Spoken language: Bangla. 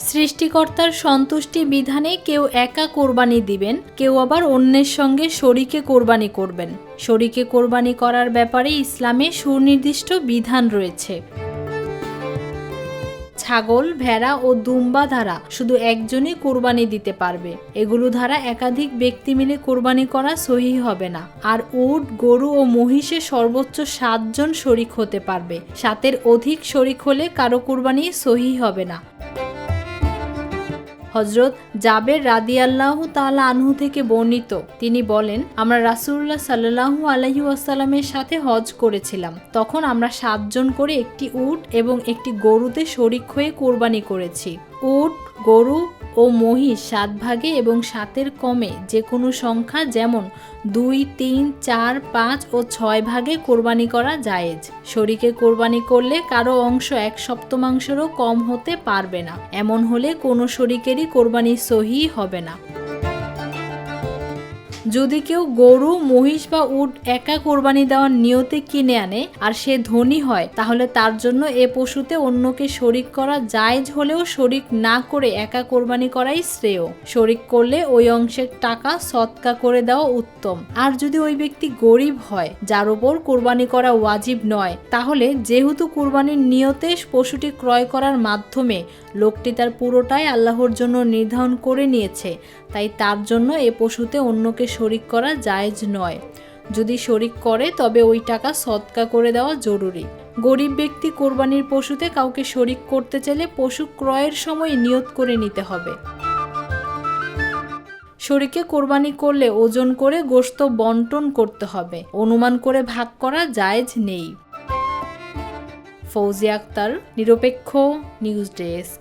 সৃষ্টিকর্তার সন্তুষ্টি বিধানে কেউ একা কোরবানি দিবেন, কেউ আবার অন্যের সঙ্গে শরীকে কোরবানি করবেন। শরীকে কোরবানি করার ব্যাপারে ইসলামে সুনির্দিষ্ট বিধান রয়েছে। ছাগল, ভেড়া ও দুম্বা দ্বারা শুধু একজনই কোরবানি দিতে পারবে। এগুলো দ্বারা একাধিক ব্যক্তি মিলে কোরবানি করা সহিহ হবে না। আর উট, গরু ও মহিষে সর্বোচ্চ 7 জন শরিক হতে পারবে। 7-এর অধিক শরিক হলে কারো কোরবানি সহিহ হবে না। হযরত জাবের রাদিয়াল্লাহু তাআলা আনহু থেকে বর্ণিত, তিনি বলেন, আমরা রাসূলুল্লাহ সাল্লাল্লাহু আলাইহি ওয়াসাল্লামের সাথে হজ করেছিলাম। তখন আমরা 7 জন করে একটি উট এবং একটি গরুতে শরিক হয়ে কোরবানি করেছি। উট, গরু ও মহিষ 7 ভাগে এবং 7-এর কমে যে কোনো সংখ্যা, যেমন 2, 3, 4, 5 ও 6 ভাগে কোরবানি করা জায়েজ। শরীকে কোরবানি করলে কারো অংশ 1/7 কম হতে পারবে না। এমন হলে কোনো শরীকেরই কোরবানি সহিহ হবে না। যদি কেউ গরু, মহিষ বা উট একা কোরবানি দেওয়ার নিয়তে কিনে আনে আর সে ধনী হয়, তাহলে তার জন্য এ পশুতে অন্যকে শরিক করা জায়েজ হলেও শরিক না করে একা কোরবানি করাই শ্রেয়। শরিক করলে ওই অংশের টাকা সদকা করে দেওয়া উত্তম। আর যদি ওই ব্যক্তি গরিব হয়, যার উপর কোরবানি করা ওয়াজিব নয়, তাহলে যেহেতু কোরবানির নিয়তে পশুটি ক্রয় করার মাধ্যমে লোকটি তার পুরোটাই আল্লাহর জন্য নির্ধারণ করে নিয়েছে, তাই তার জন্য এ পশুতে অন্যকে শরিক করা জায়েজ নয়। যদি শরিক করে তবে ওই টাকা সদকা করে দেওয়া জরুরি। গরিব ব্যক্তি কোরবানির পশুতে কাউকে শরিক করতে চাইলে পশু ক্রয়ের সময় নিয়ত করে নিতে হবে। শরিকে কোরবানি করলে ওজন করে গোশত বন্টন করতে হবে, অনুমান করে ভাগ করা জায়েজ নেই। ফৌজিয়া আক্তার, নিরপেক্ষ নিউজ ডেস্ক।